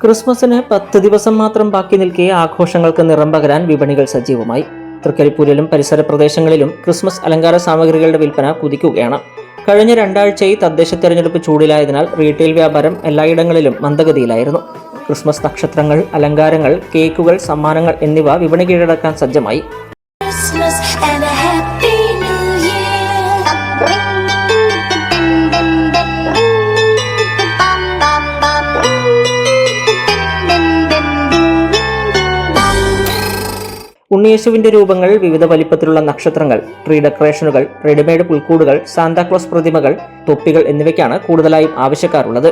ക്രിസ്മസിന് 10 ദിവസം മാത്രം ബാക്കി നിൽക്കെ ആഘോഷങ്ങൾക്ക് നിറം പകരാൻ വിപണികൾ സജീവമായി. തൃക്കരിപ്പൂരിലും പരിസര പ്രദേശങ്ങളിലും ക്രിസ്മസ് അലങ്കാര സാമഗ്രികളുടെ വിൽപ്പന കുതിക്കുകയാണ്. കഴിഞ്ഞ 2 ആഴ്ചയായി തദ്ദേശ തെരഞ്ഞെടുപ്പ് ചൂടിലായതിനാൽ റീറ്റെയിൽ വ്യാപാരം എല്ലായിടങ്ങളിലും മന്ദഗതിയിലായിരുന്നു. ക്രിസ്മസ് നക്ഷത്രങ്ങൾ, അലങ്കാരങ്ങൾ, കേക്കുകൾ, സമ്മാനങ്ങൾ എന്നിവ വിപണി കീഴടക്കാൻ സജ്ജമായി. ഉണ്ണിയേശുവിന്റെ രൂപങ്ങൾ, വിവിധ വലിപ്പത്തിലുള്ള നക്ഷത്രങ്ങൾ, ട്രീ ഡെക്കറേഷനുകൾ, റെഡിമെയ്ഡ് പുൽക്കൂടുകൾ, സാന്താക്ലോസ് പ്രതിമകൾ, തൊപ്പികൾ എന്നിവയ്ക്കാണ് കൂടുതലായും ആവശ്യക്കാരുള്ളത്.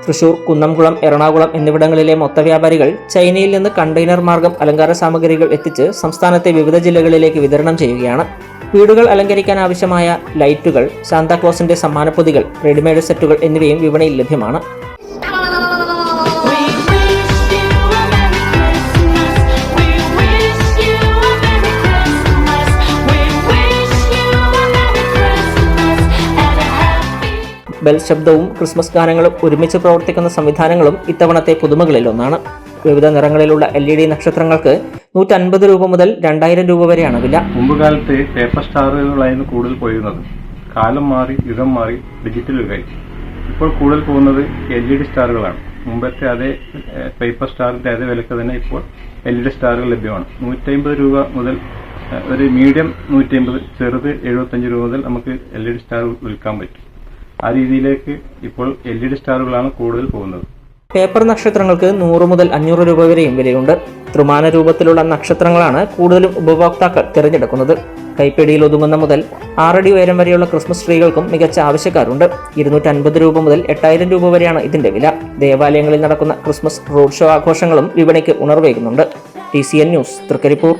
തൃശൂർ, കുന്നംകുളം, എറണാകുളം എന്നിവിടങ്ങളിലെ മൊത്തവ്യാപാരികൾ ചൈനയിൽ നിന്ന് കണ്ടെയ്നർ മാർഗം അലങ്കാര സാമഗ്രികൾ എത്തിച്ച് സംസ്ഥാനത്തെ വിവിധ ജില്ലകളിലേക്ക് വിതരണം ചെയ്യുകയാണ്. വീടുകൾ അലങ്കരിക്കാൻ ആവശ്യമായ ലൈറ്റുകൾ, സാന്താക്ലോസിന്റെ സമ്മാനപ്പൊതികൾ, റെഡിമെയ്ഡ് സെറ്റുകൾ എന്നിവയും വിപണിയിൽ ലഭ്യമാണ്. ബെൽ ശബ്ദവും ക്രിസ്മസ് ഗാനങ്ങളും ഒരുമിച്ച് പ്രവർത്തിക്കുന്ന സംവിധാനങ്ങളും ഇത്തവണത്തെ പുതുമകളിലൊന്നാണ്. വിവിധ നിറങ്ങളിലുള്ള LED നക്ഷത്രങ്ങൾക്ക് 150 രൂപ മുതൽ 2000 രൂപ വരെയാണ് വില. മുമ്പ് കാലത്ത് പേപ്പർ സ്റ്റാറുകളായിരുന്നു കൂടുതൽ പോയിരുന്നത്. കാലം മാറി, യുഗം മാറി, ഡിജിറ്റൽ യുഗമായി. ഇപ്പോൾ കൂടുതൽ പോകുന്നത് LED സ്റ്റാറുകളാണ്. മുമ്പത്തെ അതേ പേപ്പർ സ്റ്റാറിന്റെ അതേ വിലക്ക് തന്നെ ഇപ്പോൾ LED സ്റ്റാറുകൾ ലഭ്യമാണ്. 150 രൂപ മുതൽ ഒരു മീഡിയം 150, ചെറുത് 75 രൂപ മുതൽ നമുക്ക് LED സ്റ്റാർ വിൽക്കാൻ പറ്റും. ആ രീതിയിലേക്ക് ഇപ്പോൾ LED സ്റ്റാറുകളാണ് കൂടുതൽ പോകുന്നത്. പേപ്പർ നക്ഷത്രങ്ങൾക്ക് 100 മുതൽ 500 രൂപ വരെയും വിലയുണ്ട്. ത്രിമാന രൂപത്തിലുള്ള നക്ഷത്രങ്ങളാണ് കൂടുതലും ഉപഭോക്താക്കൾ തിരഞ്ഞെടുക്കുന്നത്. കൈപ്പിടിയിൽ ഒതുങ്ങുന്ന മുതൽ 6 അടി ഉയരം വരെയുള്ള ക്രിസ്മസ് ട്രീകൾക്കും മികച്ച ആവശ്യക്കാരുണ്ട്. 250 രൂപ മുതൽ 8000 രൂപ വരെയാണ് ഇതിന്റെ വില. ദേവാലയങ്ങളിൽ നടക്കുന്ന ക്രിസ്മസ് റോഡ് ഷോ ആഘോഷങ്ങളും വിപണിക്ക് ഉണർവേകുന്നുണ്ട്. TCN news, Trikaripur.